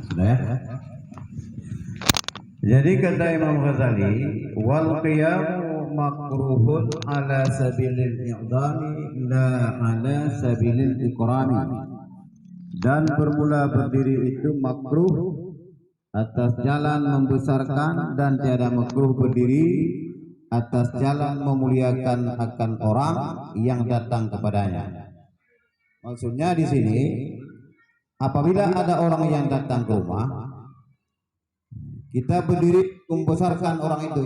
Sudah ya? Jadi kata Imam Ghazali, wal qiyamu makruhun ala sabilil i'dami la ala sabilil ikrami. Dan bermula berdiri itu makruh atas jalan membesarkan, dan tiada makruh berdiri atas jalan memuliakan akan orang yang datang kepadanya. Maksudnya di sini, apabila ada orang yang datang ke rumah, kita berdiri membesarkan orang itu,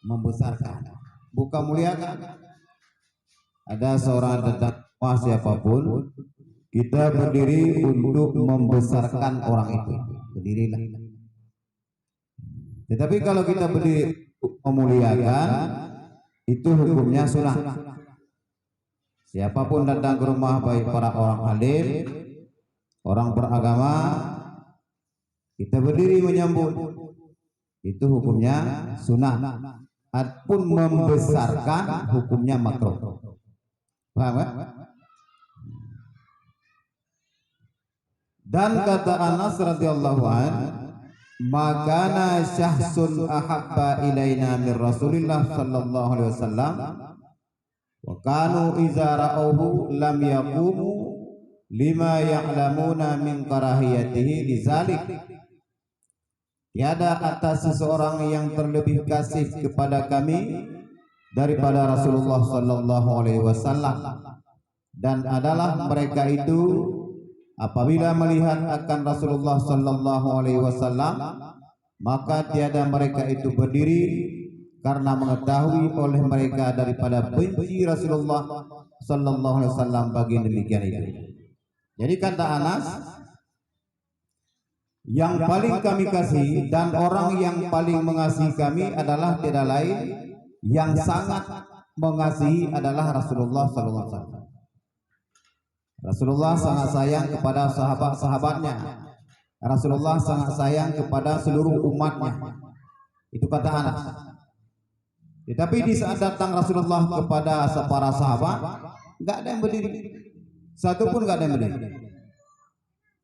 membesarkan, bukan muliakan. Ada seorang datang rumah siapapun, kita berdiri untuk membesarkan orang itu, berdirilah. Tetapi kalau kita berdiri untuk memuliakan, itu hukumnya sunnah. Siapapun datang ke rumah, baik para orang alim, orang beragama, kita berdiri menyambut, itu hukumnya sunnah. Adapun membesarkan hukumnya makruh. Paham kan? Dan kata Anas radhiyallahu an, makana syahsun ahabba ilaina min Rasulillah sallallahu alaihi wasallam wa kanu idza ra'awhu lam yaqumu lima ya'lamuna min karahiyatihi lidzalik. Tiada atas seseorang yang terlebih kasih kepada kami daripada Rasulullah sallallahu alaihi wasallam, dan adalah mereka itu apabila melihat akan Rasulullah sallallahu alaihi wasallam, maka tiada mereka itu berdiri karena mengetahui oleh mereka daripada benci Rasulullah sallallahu alaihi wasallam bagi demikian itu. Jadi kata Anas, yang paling kami kasih dan orang yang paling mengasihi kami adalah tiada lain, yang sangat mengasihi adalah Rasulullah sallallahu alaihi wasallam. Rasulullah sangat sayang kepada sahabat-sahabatnya. Rasulullah sangat sayang kepada seluruh umatnya. Itu kata Anas. Tetapi di saat datang Rasulullah kepada para sahabat, enggak ada yang berdiri. Satu pun enggak ada yang berdiri.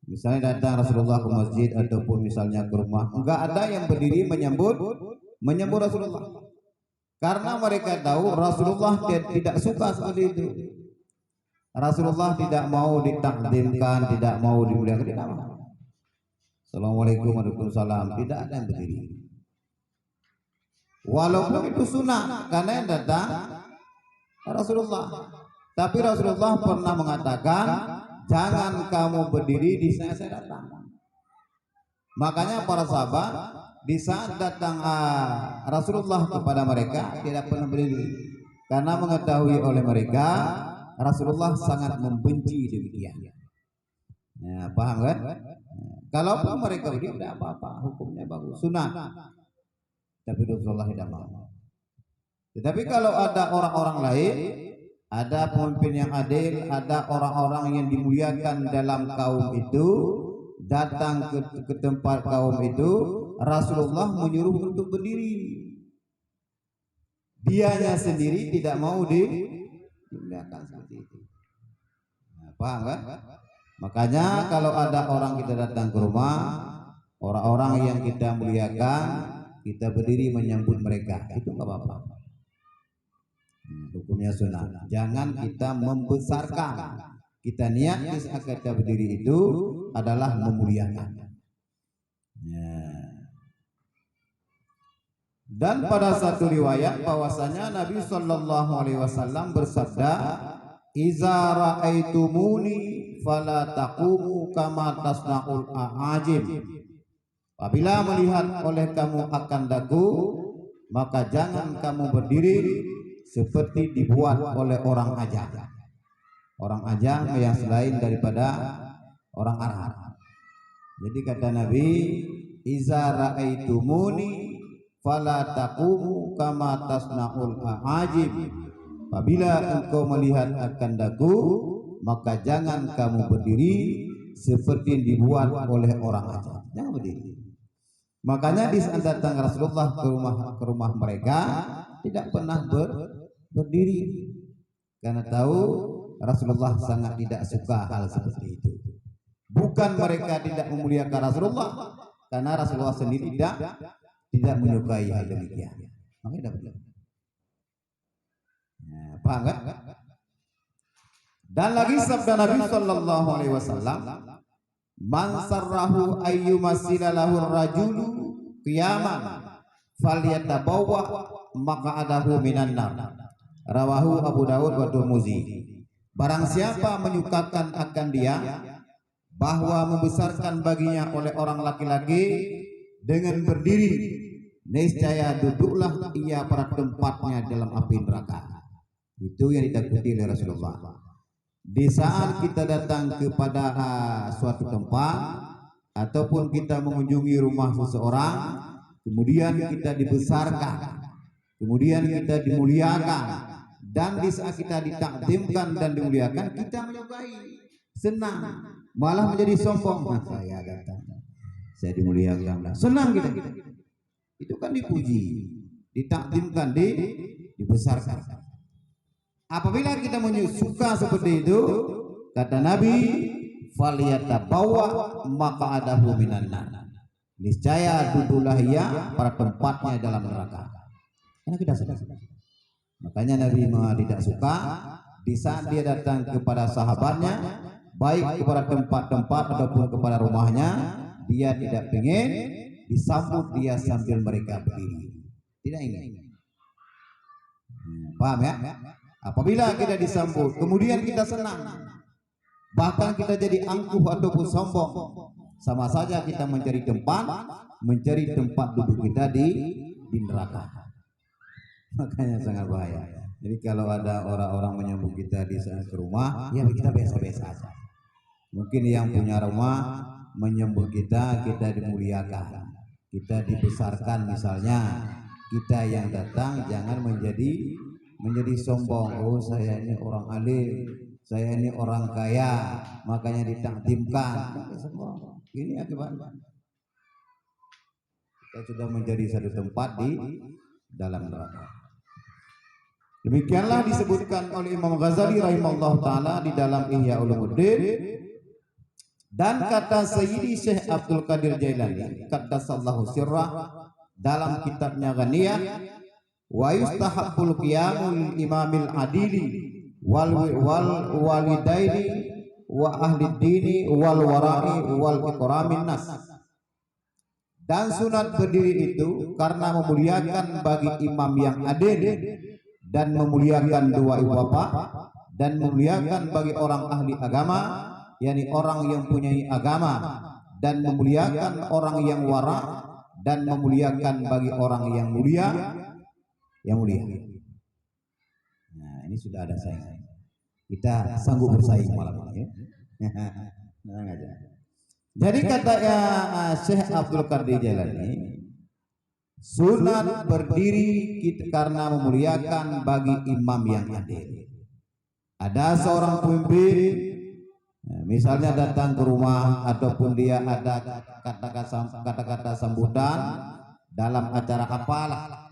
Misalnya datang Rasulullah ke masjid ataupun misalnya ke rumah, enggak ada yang berdiri menyambut Rasulullah. Karena mereka tahu Rasulullah tidak suka seperti itu. Rasulullah tidak mau ditakdimkan, tidak mau dimuliakan, tidak mau. Assalamualaikum warahmatullahi wabarakatuh, tidak ada yang berdiri. Walaupun itu sunnah, karena yang datang Rasulullah. Tapi Rasulullah pernah mengatakan, jangan kamu berdiri di saat saya datang. Makanya para sahabat di saat datang Rasulullah kepada mereka tidak pernah berdiri, karena mengetahui oleh mereka Rasulullah sangat membenci demikian. Ya, paham kan? Kalaupun mereka berdiri tidak apa-apa, hukumnya bagus, sunnah. Tapi Rasulullah tidak mau. Tetapi kalau ada orang-orang lain, ada pemimpin yang adil, ada orang-orang yang dimuliakan dalam kaum itu, datang ke tempat kaum itu, Rasulullah menyuruh untuk berdiri. Dianya sendiri tidak mau dimuliakan seperti itu. Nah, paham kan? Makanya kalau ada orang kita datang ke rumah, orang-orang yang kita muliakan, kita berdiri menyambut mereka, itu nggak apa-apa. Hukumnya sunnah. Jangan kita membesarkan. Kita niat di saat kita berdiri itu adalah memuliakan. Ya. Dan pada satu riwayat bahwasanya Nabi Shallallahu Alaihi Wasallam bersabda, "Iza ra'aitumuni fala taqumu kama tasna'ul a'ajib." Apabila melihat oleh kamu akan daku, maka jangan kamu berdiri seperti dibuat oleh orang ajam. Orang ajam yang selain daripada orang Arab. Jadi kata Nabi, "Iza ra'aitumuni fala taqumu kama tasna'ul a'ajib." Apabila engkau melihat akan daku, maka jangan kamu berdiri seperti dibuat oleh orang ajam. Jangan berdiri. Makanya di saat datang Rasulullah ke rumah mereka tidak pernah berdiri. karena tahu Rasulullah sangat tidak suka hal seperti itu. Bukan mereka tidak memuliakan Rasulullah, karena Rasulullah sendiri tidak menyukai hal demikian. Makanya tidak benar. Nah, paham kan? Dan lagi sabda Nabi sallallahu alaihi wasallam, "Man sarrahu ayyumasila lahu rajulu qiyaman falyatabawwa maq'adahu minan nar." Rawahu Abu Dawud wa Tirmidzi. Barang siapa menyukakan akan dia bahwa membesarkan baginya oleh orang laki-laki dengan berdiri, niscaya duduklah ia pada tempatnya dalam api neraka. Itu yang ditakuti oleh Rasulullah. Di saat kita datang kepada suatu tempat ataupun kita mengunjungi rumah seseorang, kemudian kita dibesarkan, kemudian kita dimuliakan, dan di saat kita ditakdimkan dan dimuliakan, kita menyukai, senang, malah menjadi sombong. Nah, saya datang, saya dimuliakan, senang kita. Itu kan dipuji, ditakdimkan, dibesarkan. Apabila kita menyuka seperti itu, kata Nabi, falyatabawwa maq'adahu minan nar. Niscaya duduklah ia pada tempatnya dalam neraka. Karena kita sedang. Makanya Nabi tidak suka di saat dia datang kepada sahabatnya, baik kepada tempat-tempat ataupun kepada rumahnya, dia tidak ingin disambut dia sambil mereka berdiri. Tidak ingin. Paham ya? Apabila kita disambut, kemudian kita senang, bahkan kita jadi angkuh ataupun sombong, sama saja kita mencari tempat duduk kita di neraka. Makanya sangat bahaya. Jadi kalau ada orang-orang menyambut kita di saat ke rumah, ya kita biasa-biasa aja. Mungkin yang punya rumah menyambut kita dimuliakan, kita dibesarkan misalnya. Kita yang datang jangan menjadi sombong. Oh, saya ini orang alim, saya ini orang kaya, makanya ditakdimkan. Ini akibatnya kita sudah menjadi satu tempat di dalam neraka. Demikianlah disebutkan oleh Imam Ghazali rahimahullah taala di dalam Ihya Ulumuddin. Dan kata Sayyidi Syekh Abdul Qadir Jailani qaddasallahu sirrah dalam kitabnya Ghaniyah, wa yustahabbul qiyamul imamil adili wal walidaini wa ahli dini wal wara'i wal ikramin nas. Dan sunat berdiri itu karena memuliakan bagi imam yang adil dan memuliakan dua ibu bapak, dan memuliakan bagi orang ahli agama, yakni orang yang punya agama, dan memuliakan orang yang wara, dan memuliakan bagi orang yang mulia. Nah, ini sudah ada saing. Kita sanggup bersaing malam ini ya. Tenang aja. Jadi kata Syekh Abdul Qadir Jailani, sunat berdiri karena memuliakan bagi imam yang adil. Ada seorang pemimpin, misalnya datang ke rumah ataupun dia ada kata-kata sambutan dalam acara apalah.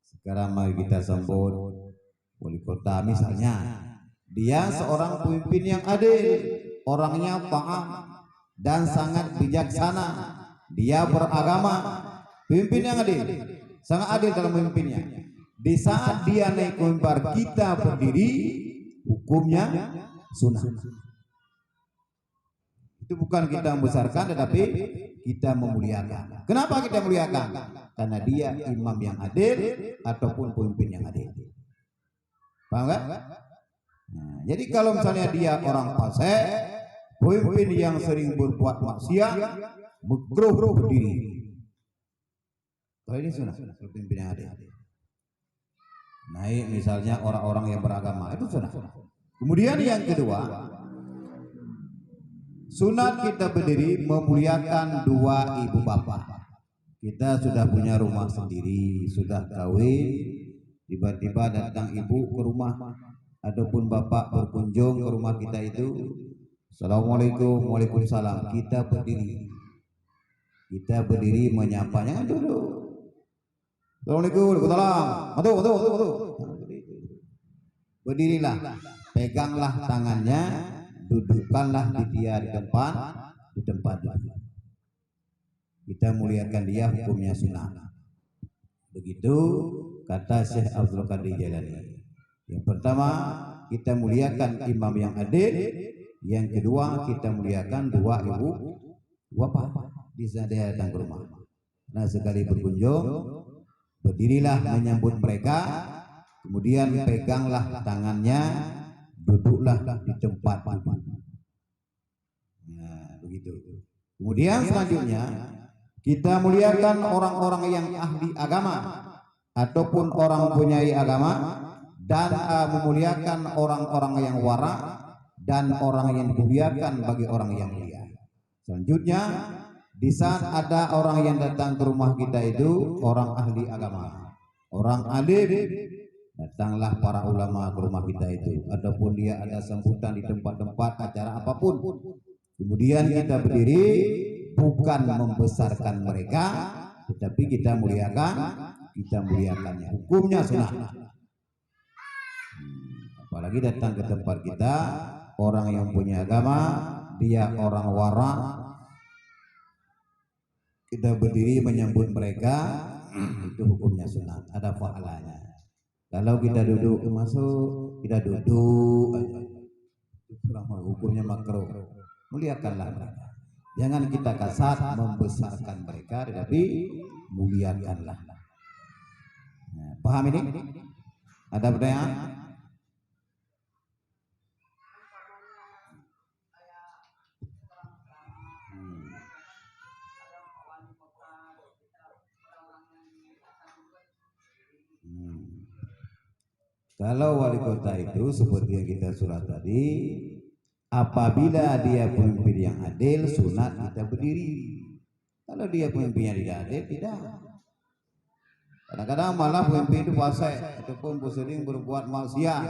Sekarang mari kita sambut wali kota misalnya. Dia seorang pemimpin yang adil, orangnya paham dan sangat bijaksana. Dia beragama. Pemimpin yang adil, sangat adil dalam memimpinnya. Di saat dia naik mimbar, kita berdiri, hukumnya sunnah. Itu bukan kita membesarkan, tetapi kita memuliakan. Kenapa kita memuliakan? Karena dia imam yang adil ataupun pemimpin yang adil. Paham kan? Nah, jadi kalau misalnya dia orang fasik, pemimpin yang sering berbuat maksiat, makruh berdiri. Kalau ini sunnah, pemimpin yang adil. Naik misalnya orang-orang yang beragama, itu sunnah. Kemudian yang kedua, sunat kita berdiri memuliakan dua ibu bapak. Kita sudah punya rumah sendiri, sudah kawin, tiba-tiba datang ibu ke rumah ataupun bapak berkunjung ke rumah kita itu, assalamualaikum, waalaikumsalam. Kita berdiri menyapanya dulu. Assalamualaikum, waalaikumsalam. Matu. berdirilah, peganglah tangannya, dudukkanlah dia di tempat kita muliakan dia, hukumnya sunnah. Begitu kata Syekh Abdul Qadir Jailani. Yang pertama, kita muliakan imam yang adil. Yang kedua, kita muliakan dua ibu bapak di saat dia datang ke rumah. Nah, sekali berkunjung, berdirilah menyambut mereka, kemudian peganglah tangannya, duduklah di tempat duduk. Nah, begitu. Kemudian selanjutnya kita muliakan orang-orang yang ahli agama ataupun orang mempunyai agama, dan memuliakan orang-orang yang wara dan orang yang dimuliakan bagi orang yang mulia. Selanjutnya, di saat ada orang yang datang ke rumah kita itu orang ahli agama, orang alim, datanglah para ulama ke rumah kita itu, ataupun dia ada sambutan di tempat-tempat acara apapun. Kemudian kita berdiri, bukan membesarkan mereka, tetapi kita muliakannya. Hukumnya sunnah. Apalagi datang ke tempat kita orang yang punya agama, dia orang wara, kita berdiri menyambut mereka, itu hukumnya sunnah, ada pahalanya. Kalau kita duduk masuk, kita duduk aja, hukumnya makruh. Muliakanlah mereka. Jangan kita kasar membesarkan mereka, tetapi muliakanlah. Nah, paham ini? Ada pertanyaan? Kalau wali kota itu seperti yang kita surat tadi, apabila dia pemimpin yang adil, sunat kita berdiri. Kalau dia pemimpin yang tidak adil, tidak. Kadang-kadang malah pemimpin itu fasik ataupun sering berbuat maksiat,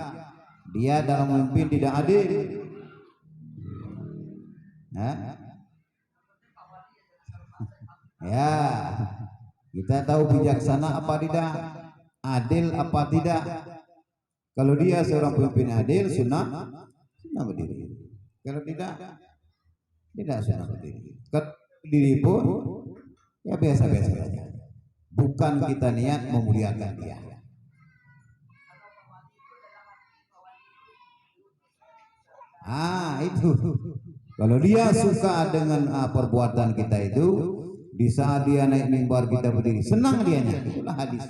dia dalam memimpin tidak adil. Ya, kita tahu bijaksana apa tidak, adil apa tidak. Kalau dia seorang pemimpin adil, sunnah berdiri. Kalau tidak sunnah berdiri. Berdiri pun ya biasa-biasa saja. Bukan kita niat memuliakan dia. Itu. Kalau dia suka dengan perbuatan kita itu, di saat dia naik mimbar kita berdiri, senang dianya. Itulah hadis.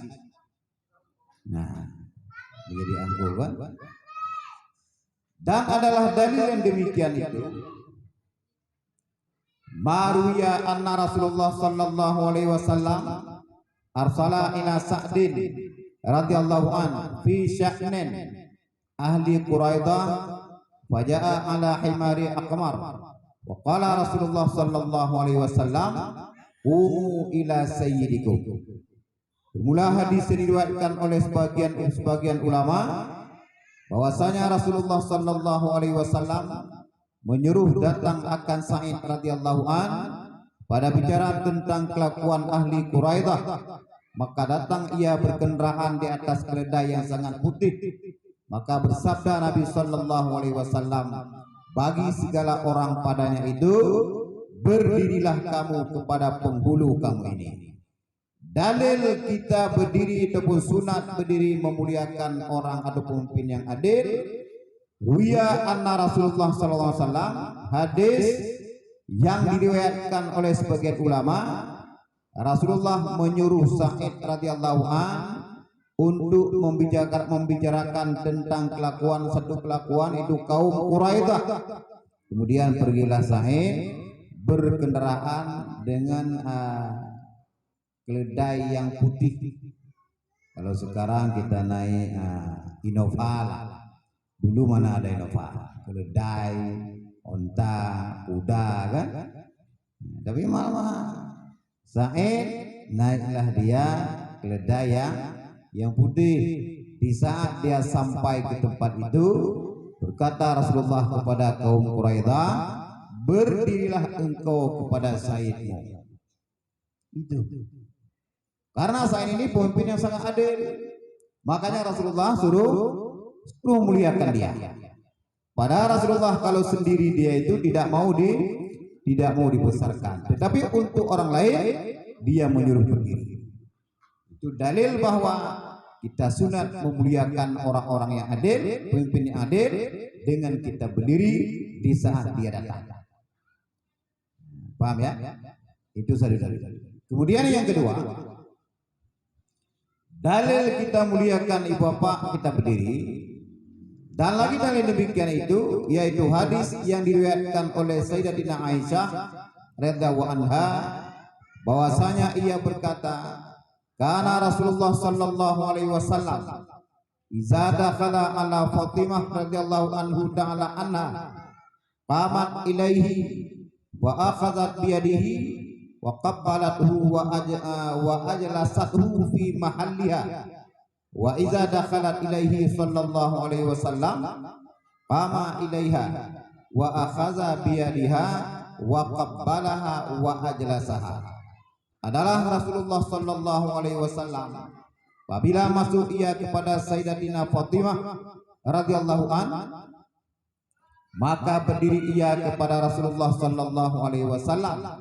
Nah, menjadi angkuhan. Dan adalah dalil yang demikian itu, Maruya anna Rasulullah sallallahu alaihi wasallam arsala ila Sa'din radhiyallahu an fi sya'nin ahli Quraidah faja'a ala himari aqmar wa qala Rasulullah sallallahu alaihi wasallam qumu ila sayyidikum. Bermula hadis diriwayatkan oleh sebagian ulama bahwasanya Rasulullah sallallahu alaihi wasallam menyuruh datang akan Sa'id radhiyallahu an pada bicara tentang kelakuan ahli Quraidah. Maka datang ia berkendaraan di atas keledai yang sangat putih. Maka bersabda Nabi sallallahu alaihi wasallam bagi segala orang padanya itu, berdirilah kamu kepada penghulu kamu ini. Dalil kita berdiri ataupun sunat berdiri memuliakan orang atau pemimpin yang adil. Ruya anna Rasulullah sallallahu alaihi wasallam, hadis yang diriwayatkan oleh sebagian ulama, Rasulullah menyuruh Sa'id radhiyallahu an untuk membicarakan tentang satu kelakuan itu kaum Quraidah. Kemudian pergilah Sa'id berkendaraan dengan keledai yang putih. Kalau sekarang kita naik Innova, dulu mana ada Innova, keledai, onta, kuda kan. Tapi malah Sa'id naiklah dia keledai yang putih. Di saat dia sampai ke tempat itu, berkata Rasulullah kepada kaum Quraidah, berdirilah engkau kepada Sayyidmu. Itu karena Sa'id ini pemimpin yang sangat adil. Makanya Rasulullah suruh suruh muliakan dia. Padahal Rasulullah kalau sendiri dia itu tidak mau dibesarkan, tetapi untuk orang lain dia menyuruh berdiri. Itu dalil bahwa kita sunat memuliakan orang-orang yang adil, pemimpin yang adil, dengan kita berdiri di saat dia datang. Paham ya? Itu satu dalil. Kemudian yang kedua, dalil kita muliakan ibu bapak kita berdiri. Dan lagi dalil demikian itu yaitu hadis yang diriwayatkan oleh Sayyidatina Aisyah radhiyallahu anha bahwasanya ia berkata, kana Rasulullah sallallahu alaihi wasallam idza dakhala ala Fatimah radhiyallahu anhu ta'ala anha qamat ilaihi wa akhadhat bi yadihi wa qabbalathu wa ajlasathu fi mahalliha. Wa iza dakhalat ilaihi sallallahu alaihi wasallam qama ilaiha wa akhadha bi yadiha wa qabbalaha wa ajlasaha. Adalah Rasulullah sallallahu alaihi wasallam apabila masuk ia kepada Sayyidatina Fatimah radhiyallahu an, maka berdiri ia kepada Rasulullah sallallahu alaihi wasallam,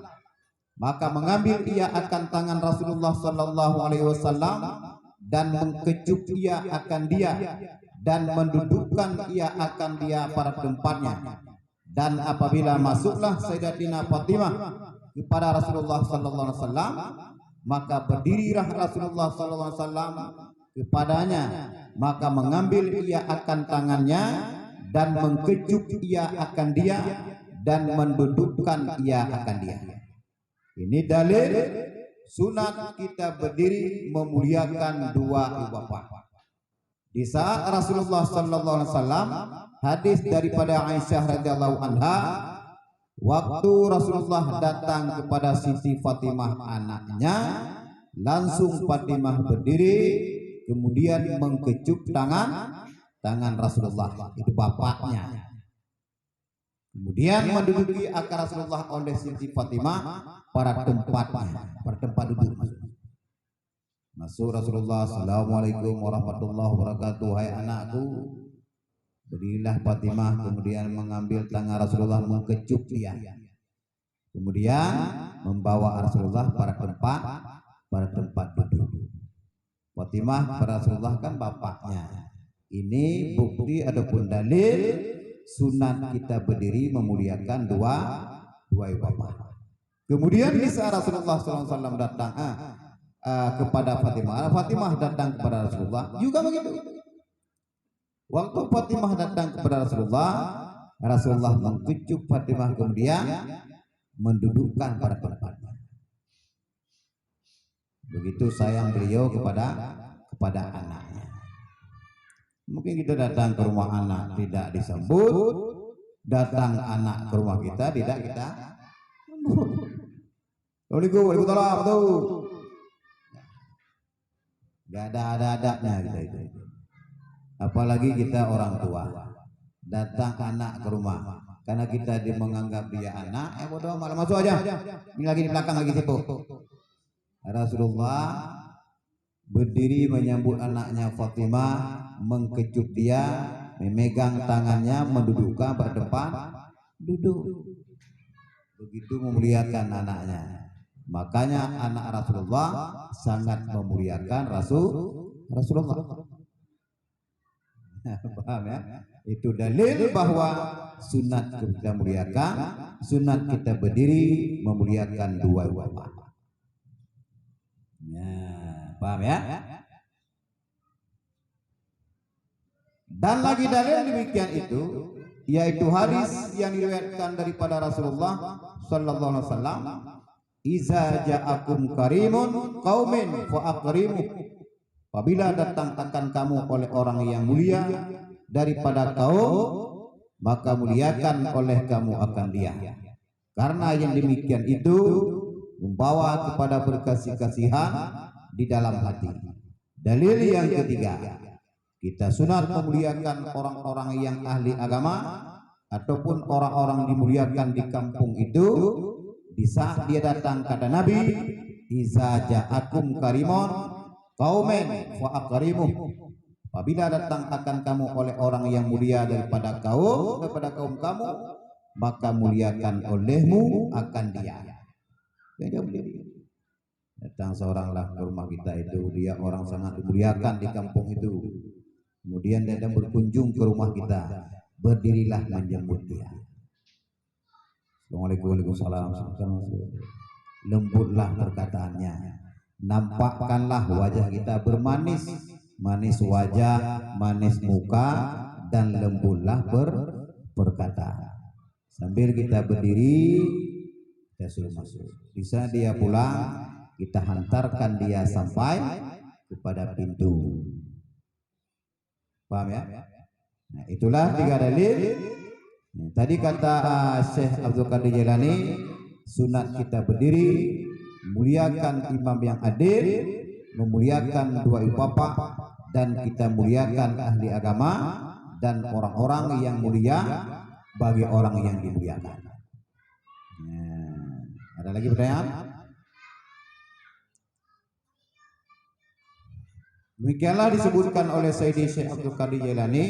maka mengambil ia akan tangan Rasulullah sallallahu alaihi wasallam dan mengkecup ia akan dia dan mendudukkan ia akan dia pada tempatnya. Dan apabila masuklah Sayyidatina Fatimah kepada Rasulullah sallallahu alaihi wasallam, maka berdirilah Rasulullah sallallahu alaihi wasallam kepadanya, maka mengambil ia akan tangannya dan mengkecup ia akan dia dan mendudukkan ia akan dia. Ini dalil sunat kita berdiri memuliakan dua ibu bapa. Di saat Rasulullah sallallahu alaihi wasallam, hadis daripada Aisyah radhiyallahu anha, waktu Rasulullah datang kepada Siti Fatimah anaknya, langsung Fatimah berdiri kemudian mengkecup tangan Rasulullah, itu bapaknya. Kemudian menduduki akar Rasulullah oleh Siti Fatimah pada tempatnya, pada tempat duduk. Masuk Rasulullah, assalamualaikum warahmatullahi wabarakatuh, hai anakku. Berdirilah Fatimah, kemudian mengambil tangan Rasulullah mengkecup dia. Kemudian membawa Rasulullah pada tempat duduk. Fatimah pada Rasulullah kan bapaknya. Ini bukti ataupun dalil sunat kita berdiri memuliakan dua ibu bapa. Kemudian di saat Rasulullah SAW datang kepada Fatimah, Fatimah datang kepada Rasulullah juga begitu. Waktu Fatimah datang kepada Rasulullah, Rasulullah mengkecup Fatimah kemudian mendudukkan pada tempatnya. Begitu sayang beliau kepada anaknya. Mungkin kita datang ke rumah anak tidak disambut, datang anak ke rumah kita tidak kita sambut. Waalaikumsalam tuh. Gak ada adabnya kita itu. Apalagi kita orang tua, datang anak ke rumah karena kita menganggap dia anak, bodoh malah masuk aja. Ini lagi di belakang lagi situ. Rasulullah berdiri menyambut anaknya Fatimah, mengkecup dia, memegang tangannya, mendudukkan pada tempat duduk. Begitu memuliakan anaknya. Makanya anak Rasulullah sangat memuliakan Rasulullah. Paham ya? Itu dalil bahwa sunat kita muliakan, sunat kita berdiri memuliakan dua ulama. Ya, paham ya? Dan lagi dalil demikian itu, yaitu hadis yang diriwayatkan daripada Rasulullah sallallahu alaihi wasallam, "Iza ja'akum karimun qaumin fa akrimu." Apabila datang akan kamu oleh orang yang mulia daripada kaum, maka muliakan oleh kamu akan dia. Karena yang demikian itu membawa kepada berkasih-kasihan di dalam hati. Dalil yang ketiga, kita sunat memuliakan orang-orang yang ahli agama ataupun orang-orang dimuliakan di kampung itu di saat dia datang kata Nabi, "Iza ja'akum karimun qaumen fa akrimu." Apabila datang akan kamu oleh orang yang mulia daripada kaum kamu, maka muliakan olehmu akan dia. Datang seoranglah ke rumah kita itu, dia orang sangat dimuliakan di kampung itu. Kemudian dia berkunjung ke rumah kita, berdirilah menjemput dia. Assalamualaikum, waalaikumsalam. Lembutlah perkataannya, nampakkanlah wajah kita bermanis, manis wajah, manis muka, dan lembutlah berkata. Sambil kita berdiri, kita suruh masuk. Bisa dia pulang, kita hantarkan dia sampai kepada pintu. Paham ya? Nah, itulah 3 dalil. Tadi kata Syekh Abdul Qadir Jailani, sunat kita berdiri, muliakan imam yang adil, memuliakan dua ibu bapa, dan kita muliakan ahli agama dan orang-orang yang mulia bagi orang yang dimuliakan. Ada lagi pertanyaan? Demikianlah disebutkan oleh Sayyidi Syekh Abdul Qadir Jailani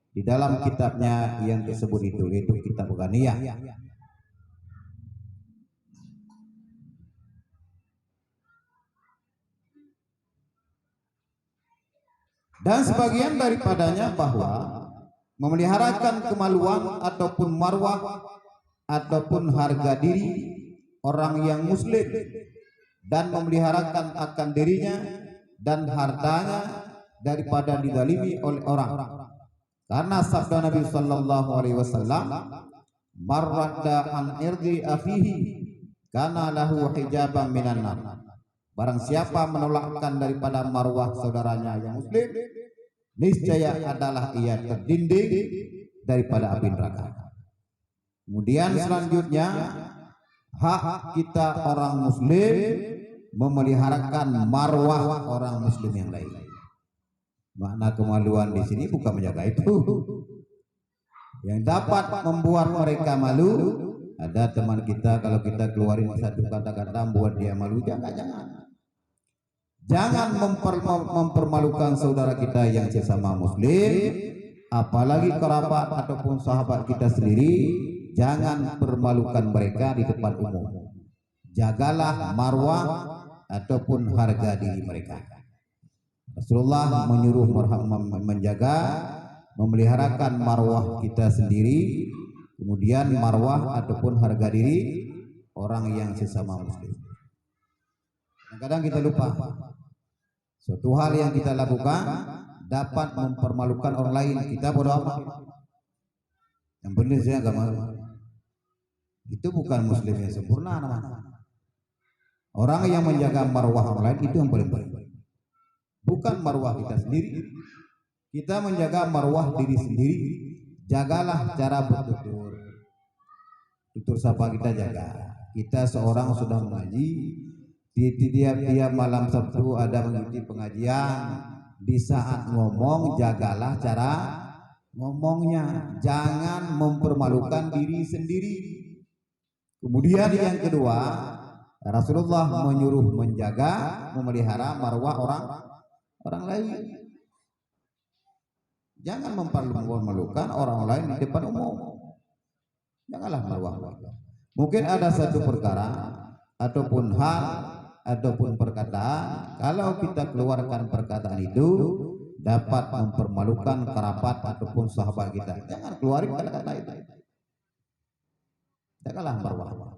di dalam kitabnya yang disebut itu, yaitu Kitab Ghaniyah. Dan sebagian daripadanya bahwa memeliharakan kemaluan ataupun marwah ataupun harga diri orang yang muslim dan memeliharakan akan dirinya dan hartanya daripada dizalimi oleh orang. Karena sabda Nabi sallallahu alaihi wasallam, marradda an irdi akhihi kana lahu hijaban minan nar. Barang siapa menolakkan daripada marwah saudaranya yang muslim, niscaya adalah ia terdinding daripada api neraka. Kemudian selanjutnya, hak kita orang muslim memeliharakan marwah orang muslim yang lain. Makna kemaluan di sini bukan menjaga itu. Yang dapat membuat mereka malu, ada teman kita kalau kita keluarin satu kata-kata membuat dia malu, jangan mempermalukan saudara kita yang sesama muslim, apalagi kerabat ataupun sahabat kita sendiri. Jangan permalukan mereka di depan umum. Jagalah marwah ataupun harga diri mereka. Rasulullah menyuruh menjaga, memeliharakan marwah kita sendiri, kemudian marwah ataupun harga diri orang yang sesama muslim. Kadang kita lupa, suatu hal yang kita lakukan dapat mempermalukan orang lain, kita bodoh amat. Yang benar saya agak malu. Itu bukan muslim yang sempurna namanya. Orang yang menjaga marwah orang lain itu yang paling baik. Bukan marwah kita sendiri. Kita menjaga marwah diri sendiri. Jagalah cara bertutur. Tutur sapa kita jaga. Kita seorang sudah mengaji, tiap malam Sabtu ada mengikuti pengajian. Di saat ngomong jagalah cara ngomongnya, jangan mempermalukan diri sendiri. Kemudian yang kedua, Rasulullah menyuruh menjaga, memelihara marwah orang lain. Jangan mempermalukan orang lain di depan umum. Janganlah marwah. Mungkin ada satu perkara ataupun hal ataupun perkataan, kalau kita keluarkan perkataan itu dapat mempermalukan kerabat ataupun sahabat kita, jangan keluarin kata-kata itu. Jagalah marwah.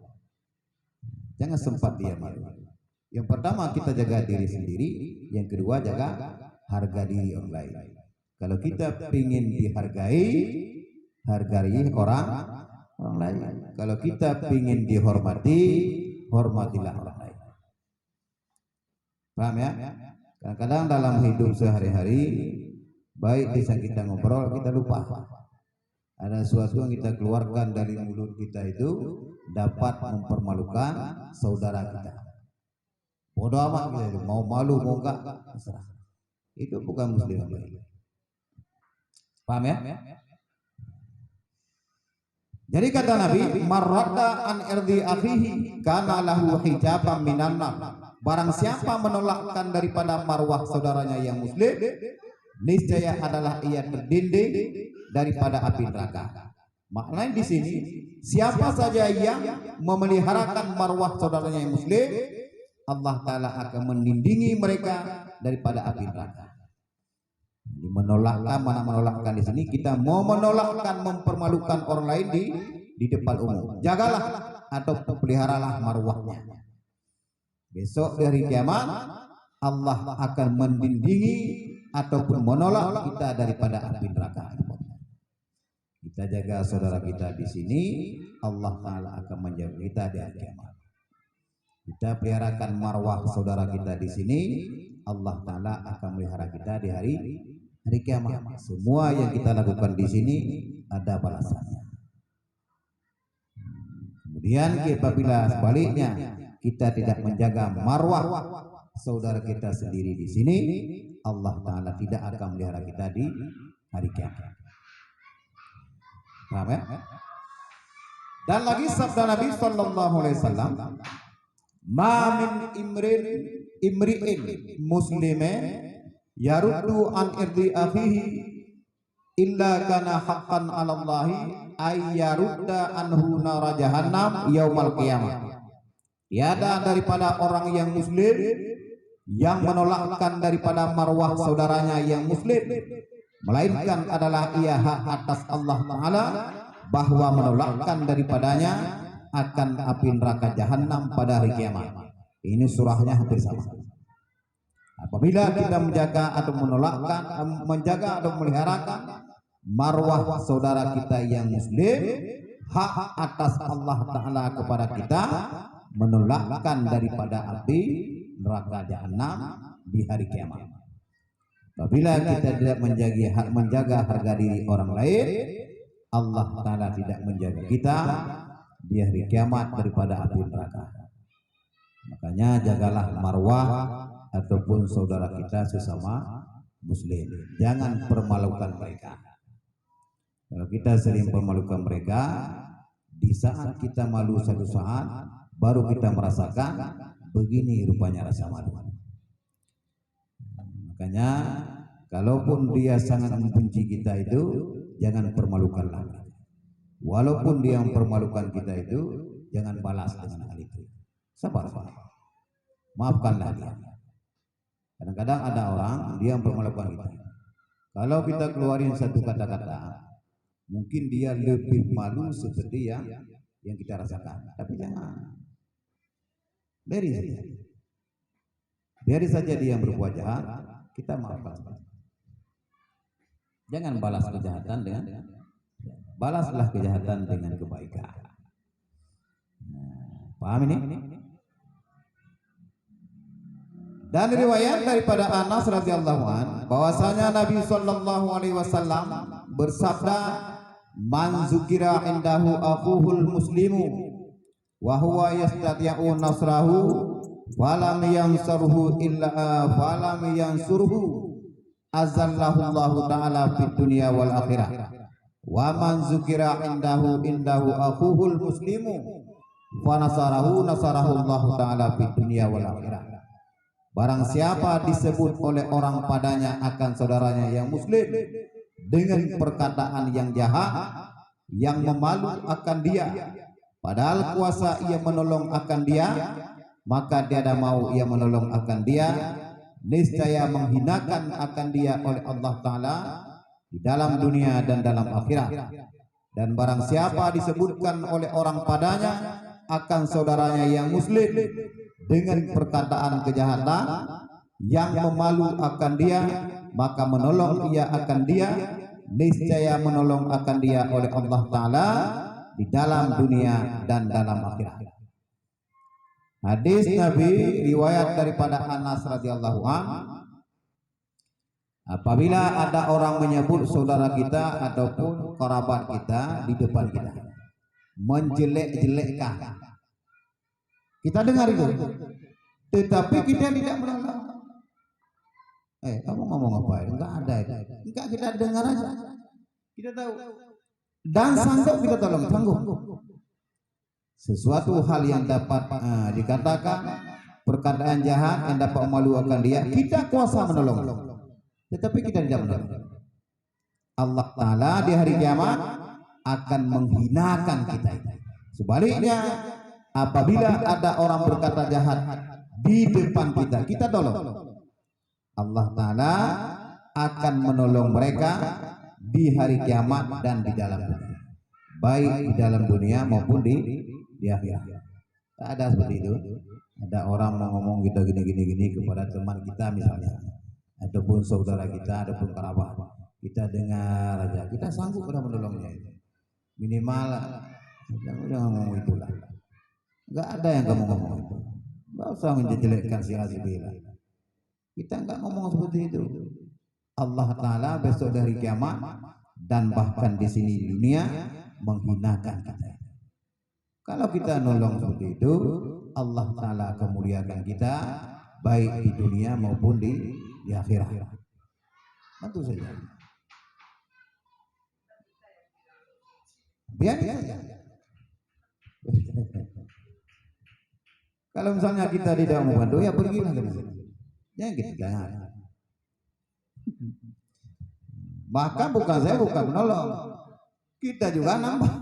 Jangan sempat dia malu. Yang pertama kita jaga diri sendiri, yang kedua jaga harga diri orang lain. Kalau kita ingin dihargai, hargai orang lain. Kalau kita ingin dihormati, hormatilah orang lain. Paham ya? Kadang-kadang dalam hidup sehari-hari, baik di saat kita ngobrol, kita lupa. Ada sesuatu yang kita keluarkan dari mulut kita itu dapat mempermalukan saudara kita. Bodoh amat kita, mau malu mau enggak, terserah. Itu bukan muslim. Paham ya? Jadi kata Nabi, marradda an irdi akhihi kana lahu hijaban minan nar. Barang siapa menolakkan daripada marwah saudaranya yang muslim, niscaya adalah ia terdinding daripada api neraka. Maknanya di sini, siapa saja yang memeliharakan marwah saudaranya yang muslim, Allah Ta'ala akan melindungi mereka daripada api neraka. Menolakkan, mana menolakkan di sini, kita mau menolakkan, mempermalukan orang lain di depan umum. Jagalah atau peliharalah marwahnya. Besok dari kiamat Allah akan melindungi ataupun menolak kita daripada api neraka. Kita jaga saudara kita di sini, Allah Ta'ala akan menjaga kita di hari kiamat. Kita peliharakan marwah saudara kita di sini, Allah Ta'ala akan melihara kita di hari kiamat. Semua yang kita lakukan di sini ada balasannya. Kemudian apabila sebaliknya kita tidak menjaga marwah saudara kita sendiri di sini, Allah Ta'ala tidak akan melihara kita di hari kiamat. Paham ya? Dan lagi sabda Nabi sallallahu alaihi wasallam, "Ma min imri'in muslimin yaruddu an irdi akhihi illa kana haqqan 'ala Allahi ay yarudda anhu nar jahannam yaumal qiyamah." Tiada daripada orang yang muslim yang menolakkan daripada marwah saudaranya yang muslim, melainkan adalah ia hak atas Allah Ta'ala bahwa menolakkan daripadanya akan api neraka jahanam pada hari kiamat. Ini surahnya hampir sama. Apabila kita menjaga atau menolakkan, menjaga atau memeliharakan marwah saudara kita yang muslim, hak atas Allah Ta'ala kepada kita menolakkan daripada api neraka jahanam di hari kiamat. Apabila kita tidak menjaga harga diri orang lain, Allah Ta'ala tidak menjaga kita di hari kiamat daripada api neraka. Makanya jagalah marwah ataupun saudara kita sesama muslim. Jangan permalukan mereka. Kalau kita sering permalukan mereka, di saat kita malu satu saat, baru kita merasakan begini rupanya rasa malu. Makanya kalaupun dia sangat membenci kita itu, jangan permalukanlah. Walaupun dia mempermalukan kita itu, jangan balas dengan hal itu. Sabar. Maafkanlah dia. Kadang-kadang ada orang dia mempermalukan kita. Kalau kita keluarin satu kata-kata, mungkin dia lebih malu seperti yang kita rasakan. Tapi jangan. Biari saja dia yang berbuat jahat, kita maafkan. Jangan balas kejahatan balaslah kejahatan dengan kebaikan. Paham ini? Dan riwayat daripada Anas radhiyallahu an bahwasanya Nabi sallallahu alaihi wasallam bersabda, "Man zukira indahu akhuhul muslimu wa huwa yastati'u nasrahu falam yansurhu azallahu Allah Ta'ala fid dunya wal akhirah. Wa man zukira indahu akhuhul muslimu fa nasarahu Allah Ta'ala fid dunya wal akhirah." Barang siapa disebut oleh orang padanya akan saudaranya yang muslim dengan perkataan yang jahat, yang memalu akan dia, padahal kuasa ia menolong akan dia, maka tiada mau ia menolong akan dia, niscaya menghinakan akan dia oleh Allah Ta'ala di dalam dunia dan dalam akhirat. Dan barang siapa disebutkan oleh orang padanya akan saudaranya yang muslim dengan perkataan kejahatan yang memalu akan dia, maka menolong ia akan dia, niscaya menolong akan dia oleh Allah Ta'ala di dalam dunia dan dalam akhirat. Hadis Nabi riwayat daripada Anas radhiyallahu an, apabila ada orang menyebut saudara kita ataupun kerabat kita di depan kita, menjelek-jelekkan, kita dengar itu, tetapi kita tidak menolak. Kamu ngomong apa? Enggak ada itu. Enggak, kita dengar aja. Kita tahu. Dan sanggup kita tolong, sanggup. Sesuatu hal yang dapat dikatakan perkataan jahat yang dapat memalukan dia, kita kuasa menolong. tetapi kita tidak menolong. Allah Ta'ala di hari kiamat akan menghinakan kita. Sebaliknya, apabila ada orang berkata jahat di depan kita, kita tolong, Allah Ta'ala akan menolong mereka di hari kiamat dan di dalam dunia, baik di dalam dunia maupun di akhirat. Ada seperti itu. Ada orang mau ngomong kita gini kepada teman kita misalnya, ataupun saudara kita, ataupun kerabat, kita dengar aja, kita sanggup pada menolongnya. Minimal jangan ngomong itulah. Enggak ada yang kamu ngomong itu. Enggak usah menjelekkan si Azibila. Kita enggak ngomong seperti itu. Allah Ta'ala besok dari kiamat dan bahkan di sini di dunia menghinakan kita. Kalau kita nolong seperti itu, Allah Ta'ala akan muliakan kita baik di dunia maupun di akhirat. Tentu saja. Biar saja. Kalau misalnya kita tidak mau bantu, ya pergilah dari sini. Jangan kita jangan. Bahkan bukan saya bukan menolong, kita juga nambah.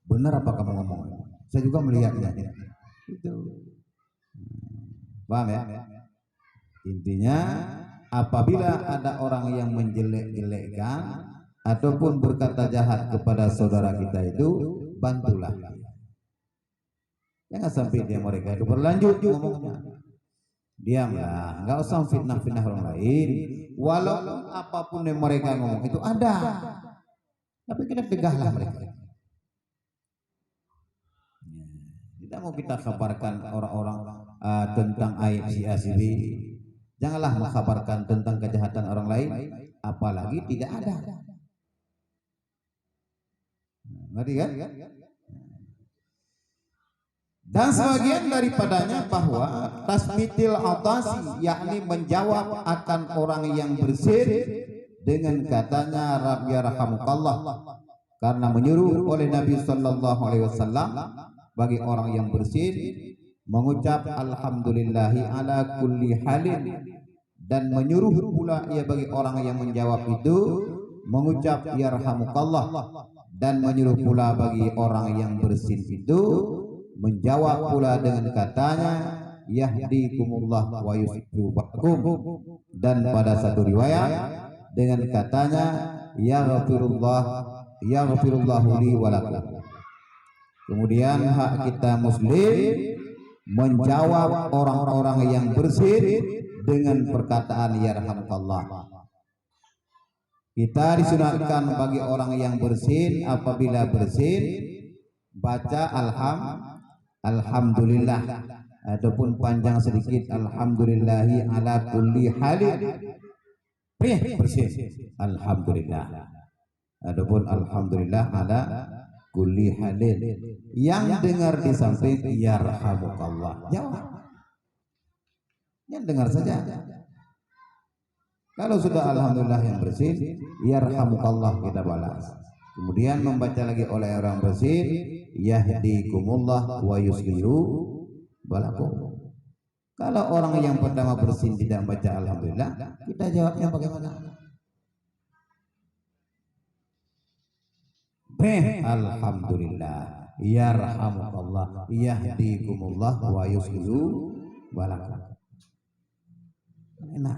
Benar apa kamu ngomong? Saya juga melihatnya. Itu. Paham ya? Intinya, apabila ada orang yang menjelek-jelekkan ataupun berkata jahat kepada saudara kita itu, bantulah. Jangan sampai dia mereka itu berlanjut ngomongnya. Diamlah, nggak usah fitnah-fitnah orang lain. Walaupun apapun yang mereka ngomong itu ada, tapi kita tegahlah mereka. Tidak mau kita kabarkan orang-orang tentang aib si A si B. Janganlah mengkabarkan tentang kejahatan orang lain, apalagi tidak ada. Ngerti kan? Dan sebagian daripadanya bahwa tasmitil atasi, yakni menjawab akan orang yang bersin dengan katanya Rabbi yarhamukallah, karena menyuruh oleh Nabi sallallahu alaihi wasallam bagi orang yang bersin mengucap alhamdulillahi ala kulli halin, dan menyuruh pula ia bagi orang yang menjawab itu mengucap yarhamukallah, dan menyuruh pula bagi orang yang bersin itu menjawab pula dengan katanya yahdikumullah wa yuslihu balakum, dan pada satu riwayat dengan katanya yaghfirullahu li wa lakum. Kemudian hak kita muslim menjawab orang-orang yang bersin dengan perkataan yarhamukallah. Kita disunatkan bagi orang yang bersin apabila bersin baca alhamdulillah ataupun panjang sedikit alhamdulillahi ala kulli halin. Bersin alhamdulillah ataupun alhamdulillah ala kulli halin. Yang dengar di samping yarhamukallah, jawab. Yang dengar saja. Kalau sudah alhamdulillah yang bersih, yarhamukallah kita balas. Kemudian membaca lagi oleh orang bersih, yahdikumullah wa yuslihu balakum. Kalau orang yang pertama bersih tidak membaca alhamdulillah, kita jawabnya bagaimana? Alhamdulillah, yarhamukallah, yahdikumullah wa yuslihu balakum. Enak.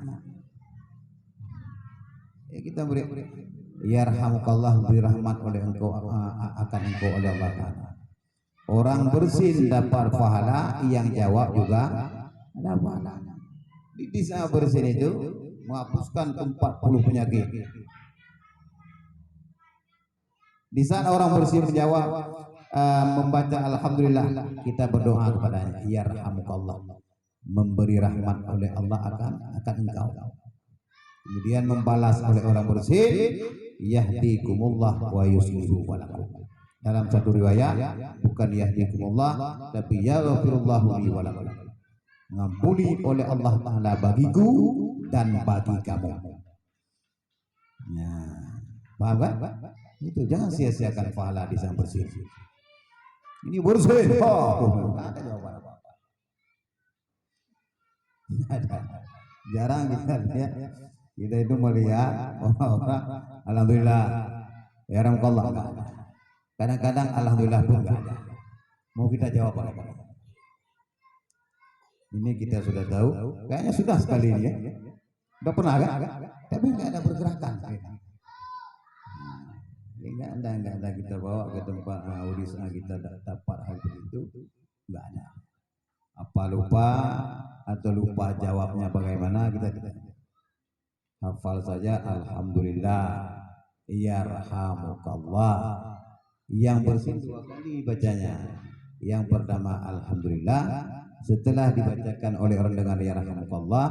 Ya, kita beri yarhamukallah, beri rahmat oleh engkau akan engkau oleh Allah Ta'ala. Orang bersin dapat pahala, yang jawab juga ada pahala. Di saat bersin itu menghapuskan 40 penyakit. Di saat orang bersin menjawab membaca alhamdulillah, kita berdoa kepadanya yarhamukallah, memberi rahmat oleh Allah akan engkau. Kemudian membalas oleh orang bersih, yahdikumullah wa yuslihu balakum. Dalam satu riwayat bukan yahdikumullah tapi yaghfirullahu li wa lakum, mengampuni oleh Allah Ta'ala bagiku dan bagi kamu. Nah, paham kan? Itu jangan sia-siakan pahala di saat bersih. Ini bersih, ada jawaban apa-apa. Ada. Jarang kita lihat Kita itu melihat orang-orang alhamdulillah ya rahmatullah enggak ada. Kadang-kadang alhamdulillah pun enggak ada. Mau kita jawab apa? Ini kita sudah tahu, kayaknya sudah sekali ini ya. Udah pernah kan? Tapi enggak ada pergerakan. Ini enggak ada kita bawa ke tempat audis kita dapat hal itu, enggak ada. Apa lupa atau lupa jawabnya bagaimana kita tidak hafal saja alhamdulillah yarhamukallah. Yang bersih dua kali bacanya. Yang pertama alhamdulillah, setelah dibacakan oleh orang dengan yarhamukallah,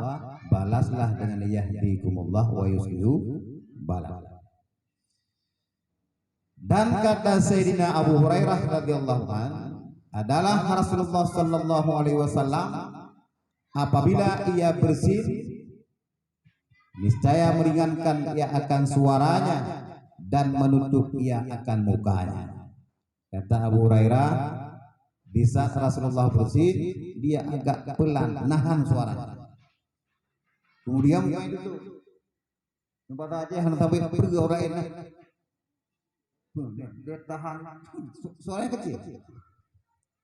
balaslah dengan yahdikumullah wa yuslihu balak. Dan kata Sayyidina Abu Hurairah radhiyallahu anhu adalah Rasulullah sallallahu alaihi wasallam apabila ia bersin niscaya meringankan ia akan suaranya dan menutup ia akan mukanya. Kata Abu Hurairah, di saat Rasulullah bersin dia agak pelan nahan suaranya. Kemudian mukanya ditutup. Tempat aja yang sampai pergi orang enak. Dia tahan suaranya kecil.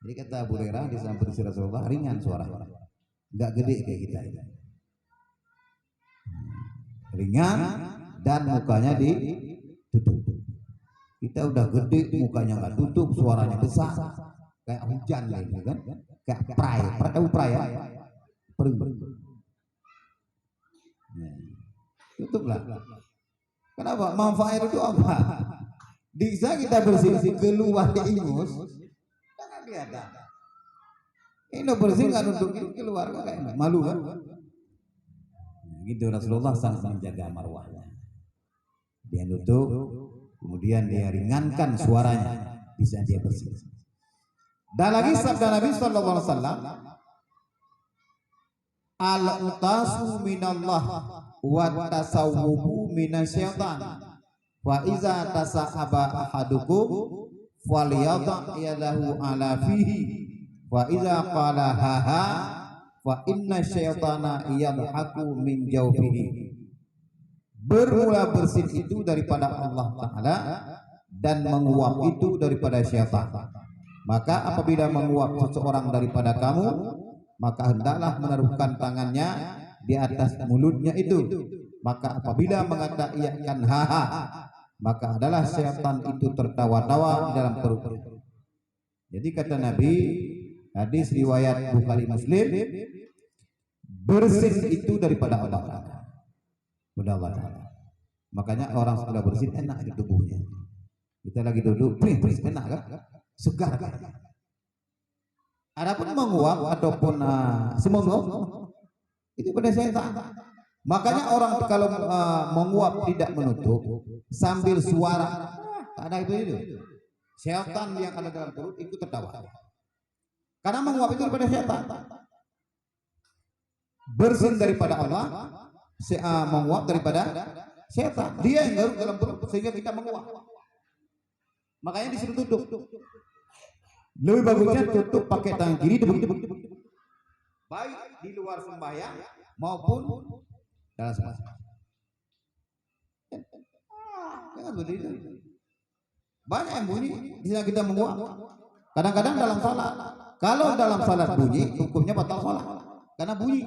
Jadi kata Abu Hurairah di samping Rasulullah ringan suara, nggak gede kayak kita ini. Ringan dan mukanya ditutup. Kita udah gede mukanya nggak tutup, suaranya besar kayak hujan gitu kan, kayak pray ya, tutuplah. Kenapa? Manfaat itu apa? Di saat kita bersih keluar ingus, jangan kelihatan. Ini bersih nggak nutup keluar kayak malu kan? Gitu Rasulullah sangat menjaga marwahnya. Dia nutup, kemudian dia ringankan suaranya di saat dia bersih. Dan lagi sabda Nabi Sallallahu Alaihi Wasallam, al-utasu minallah wa tasawwubu minasyaitan. Wa iza tasahaba ahadukum falyadha yadahu ala fihi wa iza qala haha fa inna syaitana yadhaku min jawfihi. Bermula bersin itu daripada Allah Ta'ala dan menguap itu daripada syaitan. Maka apabila menguap seseorang daripada kamu, maka hendaklah menaruhkan tangannya di atas mulutnya itu. Maka apabila mengatakan haha, maka adalah syaitan itu tertawa-tawa di dalam perutnya. Jadi kata Nabi, hadis riwayat Bukhari Muslim, bersin itu daripada Allah Ta'ala. Makanya orang sudah bersin enak di tubuhnya. Kita lagi duduk, enak kan? Segar kan? Adapun menguap ataupun semongok itu pada syaitan. Makanya orang kalau menguap tidak menutup sambil suara, ada itu. Syaitan yang ada dalam perut itu tertawa. Karena menguap itu daripada syaitan. Bersin daripada Allah, menguap daripada syaitan. Dia yang garuk dalam perut sehingga kita menguap. Makanya disuruh tutup. Lebih bagusnya tutup pakai tangan kiri, baik di luar sembahyang maupun dalam sembahyang. Jangan begitu. Banyak yang bunyi bisa kita menguap. Kadang-kadang dalam salat. Kalau dalam salat bunyi, hukumnya batal salat karena bunyi.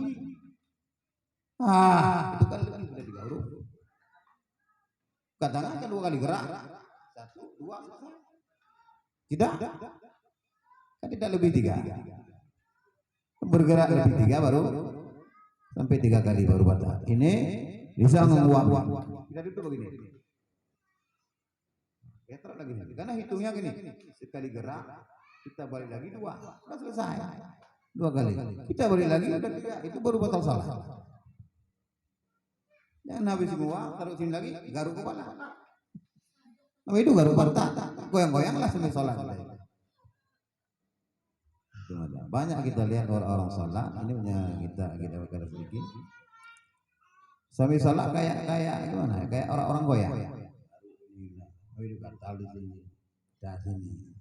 Itu kan sudah digaruk. Katakan dua kali gerak. 1, 2, tidak. Kan tidak lebih 3. Bergerak lebih 3 baru sampai 3 kali baru batal. Ini bisa menguap. Kita duduk begini. Ya terus lagi. Karena hitungnya gini. Sekali gerak kita balik lagi 2. Sudah selesai. 2 kali. Kita balik lagi udah 3. Itu baru batal salat. Dan habis semua taruh sini lagi garuk kepala. Apa itu garuk pantat? Goyang-goyanglah sambil salat. Banyak kita lihat orang-orang salat ini punya kita berkata sedikit. Sambil salat kayak gimana? Kayak orang-orang goyang. Oh itu kantal di sini. Dah sini.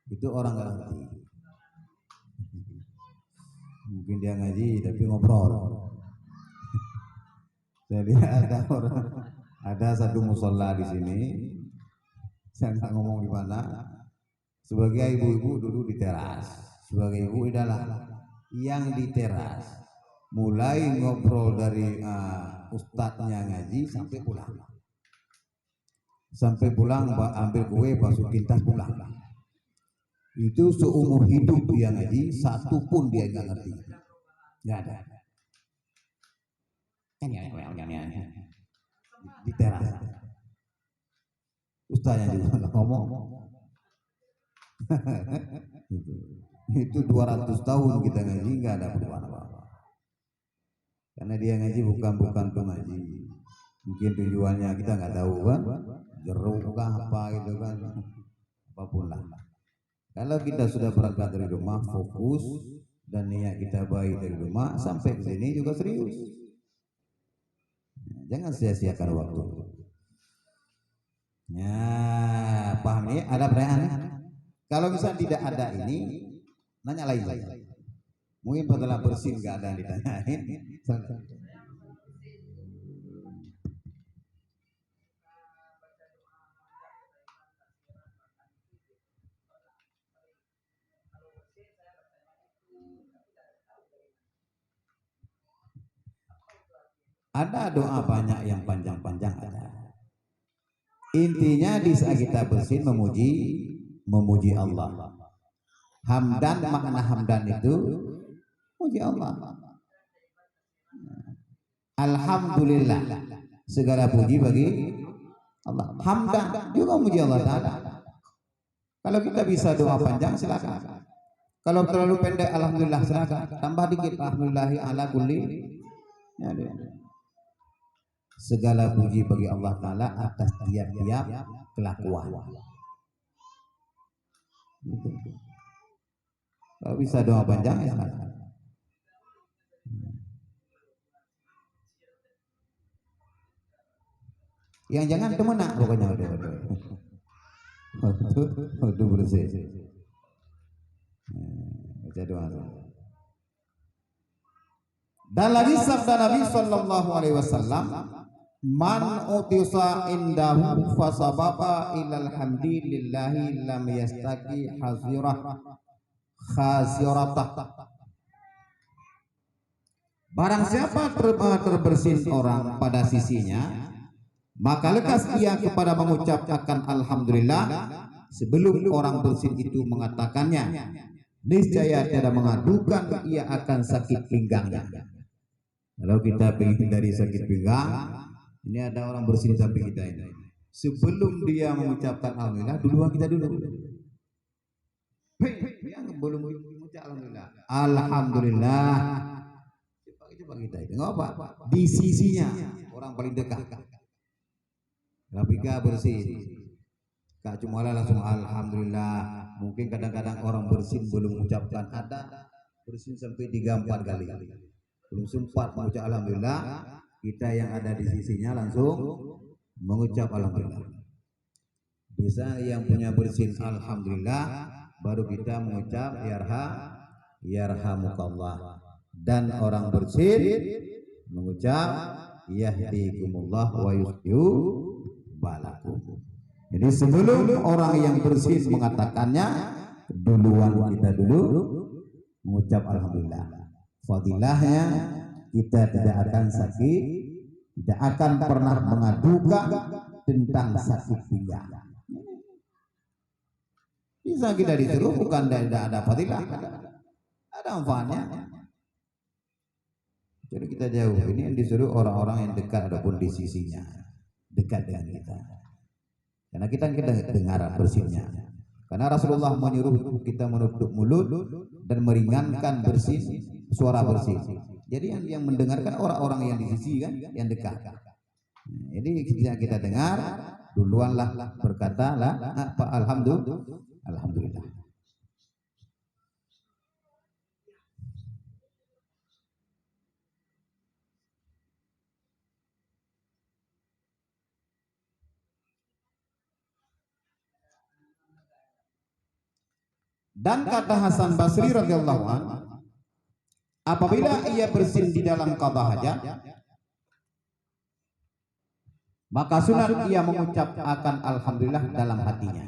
Itu orang nggak ngerti. Mungkin dia ngaji tapi ngobrol. Jadi ada satu musola di sini, saya nggak ngomong di mana. Sebagai ibu-ibu duduk di teras, sebagai ibu adalah yang di teras, mulai ngobrol dari ustadznya ngaji sampai pulang ambil kue masukin tas pulang. Itu seumur hidup dia ngaji, satu pun dia nggak ngerti, nggak ada. Di teras, ustadznya juga ngomong. Itu 200 tahun kita ngaji nggak ada perubahan apa-apa, karena dia ngaji bukan pengaji. Mungkin tujuannya kita nggak tahu kan, jeruk kah apa gitu kan, apapun lah. Kalau kita sudah berangkat dari rumah fokus dan niat kita baik dari rumah, sampai ke sini juga serius. Jangan sia-siakan waktu. Ya, paham ya? Ada pertanyaan? Kalau misalnya tidak ada ini, nanya lain. Mungkin setelah bersih nggak ada yang ditanyain. Ada doa banyak yang panjang-panjang ada. Intinya di saat kita bersin memuji Allah. Hamdan, makna hamdan itu memuji Allah. Alhamdulillah, segala puji bagi Allah. Hamdan juga memuji Allah Ta'ala. Kalau kita bisa doa panjang silakan. Kalau terlalu pendek alhamdulillah silakan. Tambah dikit alhamdulillahi ala kulli. Ya, segala puji bagi Allah Ta'ala atas tiap-tiap kelakuan. Kalau bisa doa panjang ya silakan. Yang jangan temenak pokoknya udah bersih. Baca doa. Dan lagi sabda Nabi Sallallahu Alaihi Wasallam, man utisa indahu fasababa ilal hamdillahi lam yastaki khasiratah. Barang siapa terbersin orang pada sisinya, maka lekas ia kepada mengucapkan alhamdulillah sebelum orang bersin itu mengatakannya. Niscaya tiada mengadukan ia akan sakit pinggangnya. Kalau kita pengen dari sakit pinggang, ini ada orang bersin samping kita ini. Sebelum dia mengucapkan alhamdulillah, duluan kita dulu. Yang belum mengucap alhamdulillah. Alhamdulillah. Coba kita itu ngapa? Di sisinya orang paling dekat. Rapika bersih. Kak cuma langsung alhamdulillah. Mungkin kadang-kadang orang bersin belum mengucapkan, ada bersin sampai 3-4 kali. Belum sempat mengucap alhamdulillah, kita yang ada di sisinya langsung mengucap alhamdulillah. Bisa yang punya bersin alhamdulillah, baru kita mengucap yarhamukallah. Dan orang bersin mengucap yahdikumullah wa yuslihu balakum. Jadi sebelum orang yang bersin mengatakannya, duluan kita dulu mengucap alhamdulillah. Fadilahnya kita tidak akan sakit, tidak akan pernah mengadukan tentang sakit pinggang. Bisa kita disuruh bukan tidak ada fadilah, ada manfaatnya. Jadi kita jauh, ini yang disuruh orang-orang yang dekat ataupun di sisinya, dekat dengan kita. Karena kita dengar bersinnya. Karena Rasulullah menyuruh kita menutup mulut dan meringankan bersin, suara bersin. Jadi yang mendengarkan orang-orang yang di sisi kan, yang dekat. Jadi kita dengar, duluanlah berkata lah, alhamdulillah. Dan kata Hasan Basri radhiyallahu anhu, apabila ia bersin di dalam qada hajat, maka sunat ia mengucap akan alhamdulillah dalam hatinya.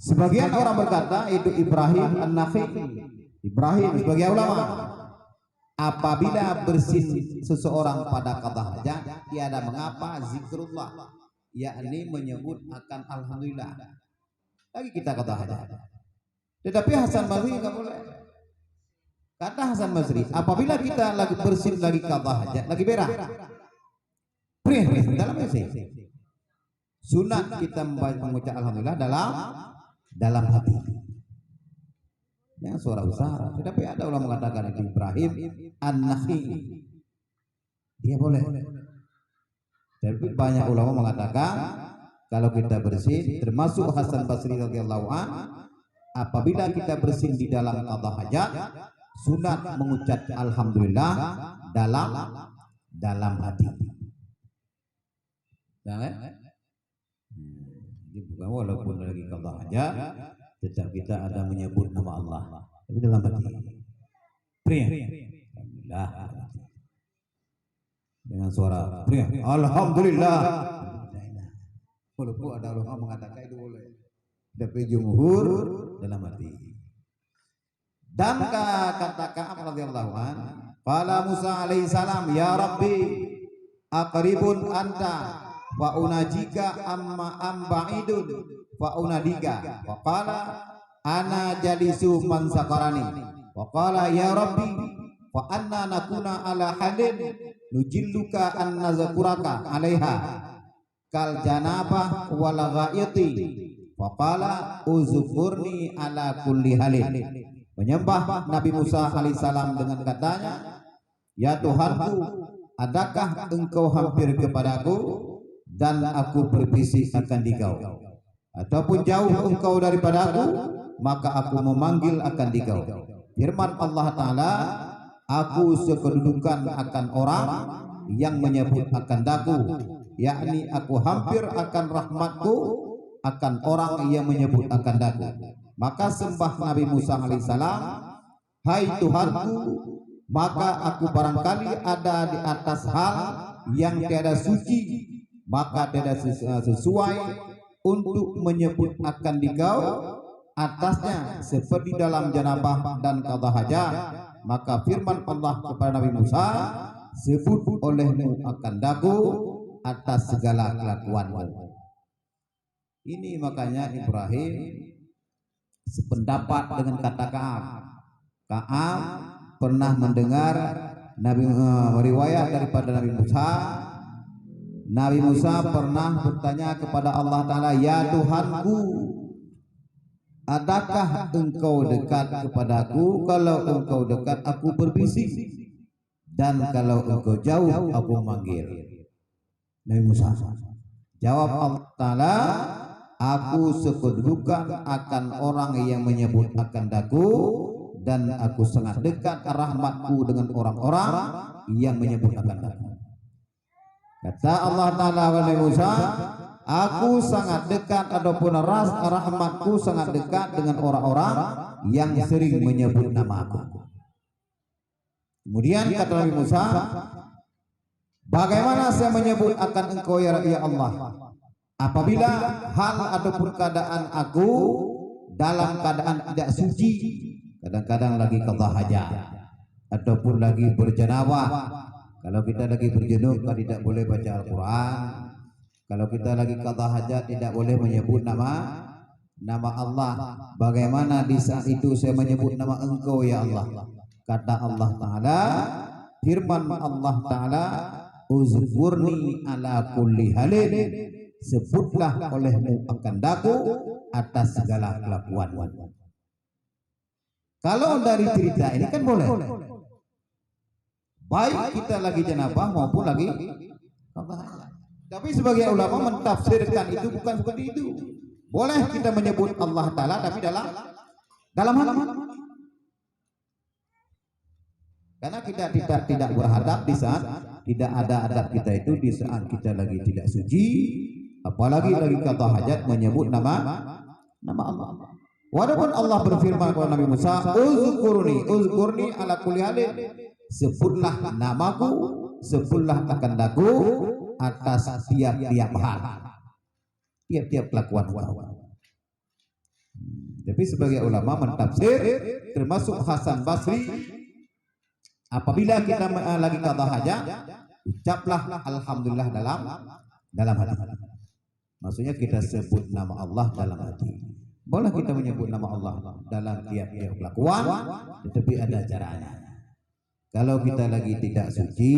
Sebagian orang berkata itu Ibrahim An-Nakha'i. Ibrahim sebagai ulama, apabila bersin seseorang pada qada hajat, tiada mengapa zikrullah, yakni menyebut akan alhamdulillah. Lagi kita qada hajat. Tetapi Hasan Basri enggak boleh. Kata Hasan Basri, apabila kita lagi bersin lagi qada hajat, lagi berak, dalam isi sunat kita mengucap alhamdulillah dalam hati. Yang suara besar. Tetapi ada ulama mengatakan itu Ibrahim An-Nakha'i, dia boleh. Tapi banyak ulama mengatakan kalau kita bersin, termasuk Hasan Basri radhiyallahu an, apabila kita bersin di dalam qada hajat, sunat mengucap alhamdulillah dalam hati. Jangan. Jadi bukan walaupun lagi qada hajat, tetap kita ada menyebut nama Allah, tapi dalam hati. Alhamdulillah. Dengan suara alhamdulillah. Walaupun ada ulama mengatakan itu boleh, tapi jumhur dalam hati. Dan kata Ka'ab radhiyallahu an, qala Musa alaihi salam, ya Rabbi aqribun anta wa unajika amma amba'idun wa unadika. Wa qala ana jalisu man sakarani. Wa qala ya Rabbi wa anna nakuna ala halin nujilluka an nazkuraka alaiha kal janabah wal ghaiti. Wa qala uzkurni ala kulli halin. Menyembah Nabi Musa alaihissalam dengan katanya, ya Tuhanku, adakah engkau hampir kepadaku dan aku berbisik akan dikau, ataupun jauh engkau daripada aku, maka aku memanggil akan dikau. Firman Allah Ta'ala, aku sekedudukan akan orang yang menyebut akan daku, yakni aku hampir akan rahmatku akan orang yang menyebut akan daku. Maka sembah Nabi Musa alaihissalam, hai Tuhanku, maka aku barangkali ada di atas hal yang tiada suci, maka tidak sesuai untuk menyebut akan dikau atasnya seperti dalam janabah dan qada hajat. Maka firman Allah kepada Nabi Musa, sebut olehmu akan daku atas segala kelakuanmu. Ini makanya Ibrahim sependapat dengan kata Ka'ab. Ka'ab pernah mendengar riwayat daripada Nabi Musa. Nabi Musa pernah bertanya kepada Allah Ta'ala, ya Tuhanku, adakah engkau dekat kepadaku? Kalau engkau dekat aku berbisik, dan kalau engkau jauh aku memanggil. Nabi Musa jawab Allah Ta'ala, aku sekedudukan akan orang yang menyebut akan daku, dan aku sangat dekat rahmatku dengan orang-orang yang menyebut akan daku. Kata Allah Ta'ala kepada Musa, aku sangat dekat ataupun rahmatku sangat dekat dengan orang-orang yang sering menyebut nama aku. Kemudian kata Nabi Musa, bagaimana saya menyebut akan engkau ya Allah apabila hal ataupun keadaan aku dalam keadaan tidak suci, kadang-kadang lagi qada hajat ataupun lagi berjanabah. Kalau kita lagi berjunub tidak boleh baca Al-Quran. Kalau kita lagi qada hajat tidak boleh menyebut nama Allah. Bagaimana di saat itu saya menyebut nama engkau ya Allah? Kata Allah Ta'ala, firman Allah Ta'ala, uzkurni ala kulli halin, sebutlah olehmu akan daku atas segala kelakuan. Kalau dari cerita ini kan boleh, baik kita lagi janabah maupun lagi qada hajat. Tapi sebagai ulama mentafsirkan itu bukan seperti itu. Boleh kita menyebut Allah Ta'ala tapi dalam hati. Karena kita tidak berhadap di saat tidak ada adab kita itu di saat kita lagi tidak suci, apalagi lagi qada hajat menyebut nama Allah. Walaupun Allah berfirman kepada Nabi Musa, uzkurni ala kulli halin, sebutlah namaku, sebutlah akan daku atas tiap-tiap hal, tiap-tiap kelakuan kau. Tapi sebagai ulama mentafsir termasuk Hasan Basri, apabila kita lagi qada hajat, ucaplah alhamdulillah dalam hati. Maksudnya kita sebut nama Allah dalam hati. Boleh kita menyebut nama Allah dalam tiap-tiap kelakuan, tetapi ada caranya. Kalau kita lagi tidak suci,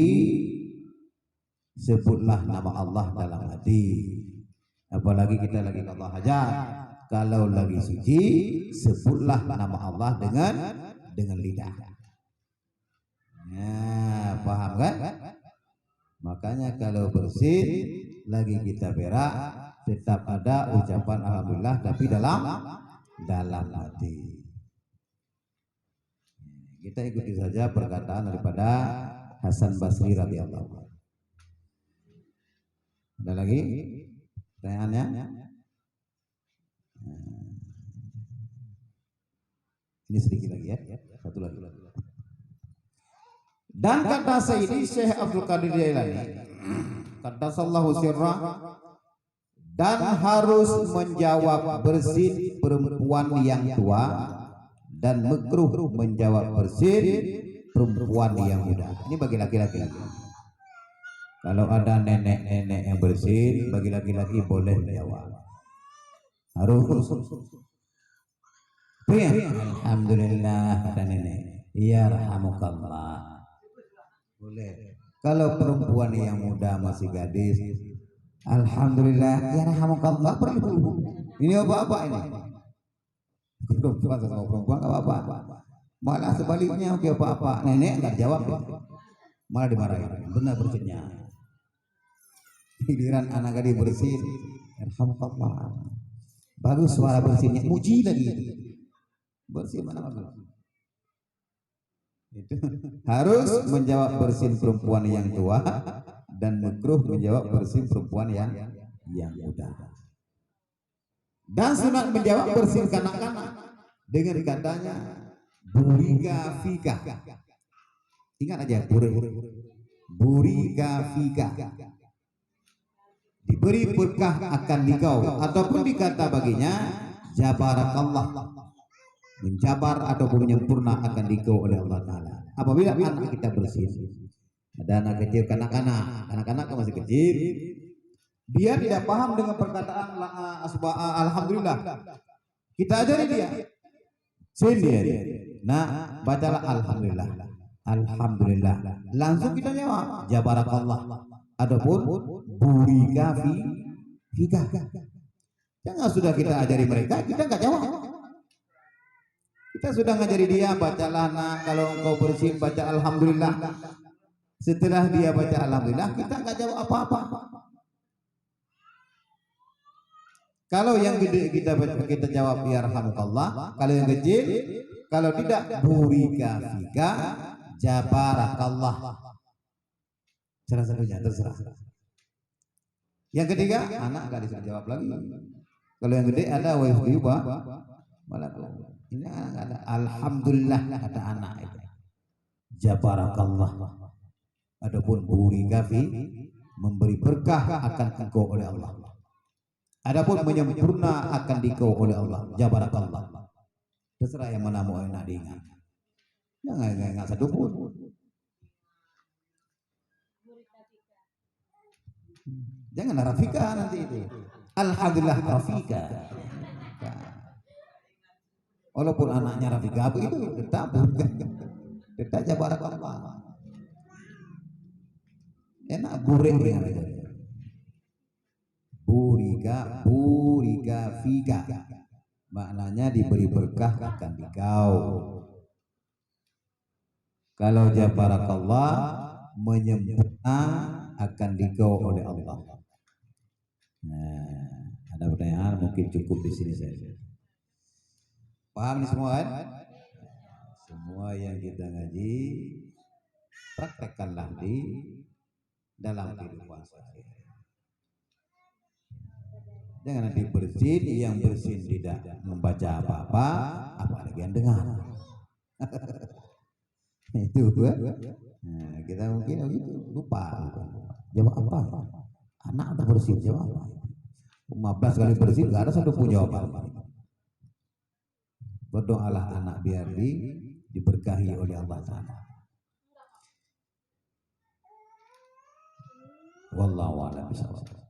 sebutlah nama Allah dalam hati. Apalagi kita lagi qada hajat. Kalau lagi suci, sebutlah nama Allah dengan lidah. Nah, paham kan? Makanya kalau bersih lagi kita berak, tetap ada ucapan alhamdulillah tapi dalam hati. Kita ikuti saja perkataan daripada Hasan Basri radhiyallahu anhu. Ada lagi pertanyaannya? Ini sedikit lagi ya, satu lagi. Dan kata Sayyidi Syekh Abdul Qadir Jailani, qaddasallahu sirra, dan harus menjawab bersih perempuan yang tua dan makruh menjawab bersih perempuan yang muda. Ini bagi laki-laki. Kalau ada nenek-nenek yang bersih, bagi laki-laki boleh menjawab. Harus. Alhamdulillah kata nenek. Ya rahamukallah. Boleh. Kalau perempuan yang muda masih gadis, alhamdulillah ya rahamukallah perlu. Ini apa-apa ini? Perempuan sama perempuan enggak apa-apa. Malah sebaliknya oke apa-apa. Nenek enggak jawab. Malah dimarahin. Benar bersihnya. Giliran anak gadis bersih, alhamdulillah. Bagus suara bersihnya, muji lagi. Bersih mana bagus. Itu harus menjawab bersin perempuan yang tua dan makruh menjawab bersin perempuan yang muda. Dan sunat menjawab bersin kanak-kanak dengan katanya burika fika. Ingat aja burika fika. Diberi berkah akan dikau, ataupun dikata baginya jabarakallah, menjabar ataupun menyempurna akan dikau oleh Allah Ta'ala. Apabila anak kita bersih, ada anak kecil, anak-anak masih kecil, dia tidak paham dengan perkataan alhamdulillah, kita ajari dia sendiri. Nah, bacalah alhamdulillah, alhamdulillah, langsung kita jawab jabarakallah, adapun burika fika. Jangan sudah kita ajari mereka, kita nggak jawab. Kita sudah ngajari dia, bacalah nak, kalau engkau bersih baca alhamdulillah. Setelah dia baca alhamdulillah, kita nggak jawab apa-apa. Kalau yang gede kita jawab ya rahmukallah. Kalau yang kecil, kalau tidak burika fika jabarakallah. Salah satunya terserah. Yang ketiga, anak nggak disuruh jawab lagi. Kalau yang gede ada wajib malah ini anak ada alhamdulillah kata anak itu. Jabarakallah. Adapun burika fi memberi berkah akan engkau oleh Allah. Adapun menyempurna akan dikau oleh Allah. Jabarakallah. Terserah yang mana mau enak diingat. Jangan ingat satu pun. Jangan Rafika nanti itu. Alhamdulillah Rafika. Walaupun anaknya Rafika itu tetap jabarakallah. Enak burika fika. Maknanya diberi berkah akan dikau. Kalau jabarakallah menyempurna akan dikau oleh Allah. Nah, ada pertanyaan, mungkin cukup di sini saja. Paham nih semua kan? Semua yang kita ngaji praktekkanlah di dalam kehidupan sehari-hari. Jangan nanti bersin, yang bersin tidak membaca apa-apa, apalagi yang dengar. Itu nah, kita mungkin lupa jawab apa. Anak atau bersih jawab. 15 kali bersih gak ada satu pun jawaban. Berdoalah anak biar diberkahi oleh Allah Ta'ala. Wallahu a'lam bishawab.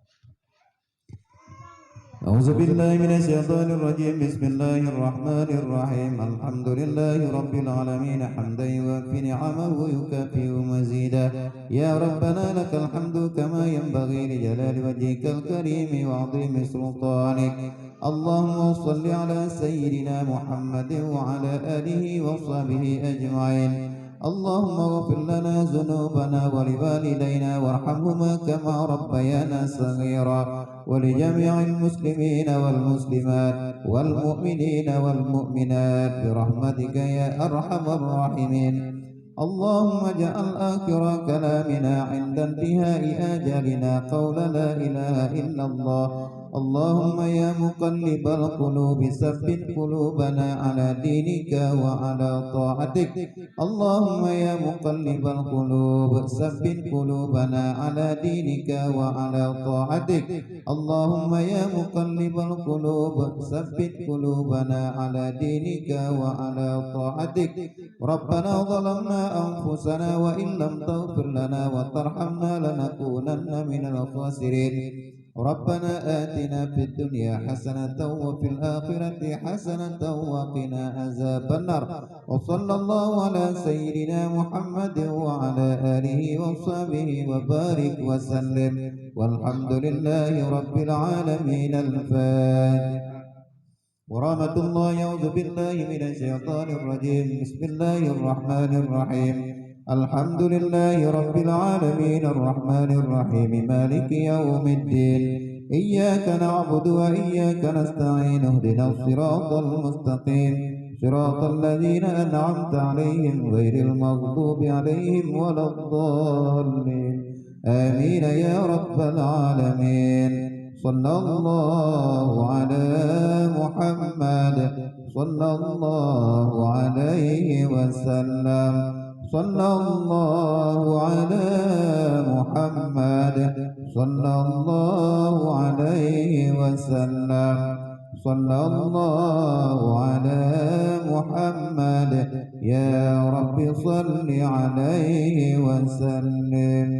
أعوذ بالله من الشيطان الرجيم بسم الله الرحمن الرحيم الحمد لله رب العالمين حمدا يوافي نعمه ويكافئ مزيدا يا ربنا لك الحمد كما ينبغي لجلال وجهك الكريم وعظيم سلطانك اللهم صل على سيدنا محمد وعلى آله وصحبه أجمعين اللهم اغفر لنا ذنوبنا ولوالدينا وارحمهما كما ربيانا صغيرا ولجميع المسلمين والمسلمات والمؤمنين والمؤمنات برحمتك يا أرحم الراحمين اللهم اجعل آخر كلامنا عند انتهاء آجالنا قول لا إله إلا الله اللهم يا مقلب القلوب ثبت قلوبنا على دينك وعلى طاعتك اللهم يا مقلب القلوب ثبت قلوبنا على دينك وعلى طاعتك اللهم يا مقلب القلوب ثبت قلوبنا على دينك وعلى طاعتك ربنا ظلمنا أنفسنا وإن لم تغفر لنا وترحمنا لنكونن من الخاسرين ربنا آتنا في الدنيا حسنة وفي الآخرة حسنة وقنا عذاب النار وصلى الله على سيدنا محمد وعلى آله وصحبه وبارك وسلم والحمد لله رب العالمين الفاتحة ورحمة الله أعوذ بالله من الشيطان الرجيم بسم الله الرحمن الرحيم الحمد لله رب العالمين الرحمن الرحيم مالك يوم الدين إياك نعبد وإياك نستعين اهدنا الصراط المستقيم صراط الذين أنعمت عليهم غير المغضوب عليهم ولا الضالين آمين يا رب العالمين صلى الله على محمد صلى الله عليه وسلم صلى الله على محمد صلى الله عليه وسلم صلى الله على محمد يا رب صل عليه وسلم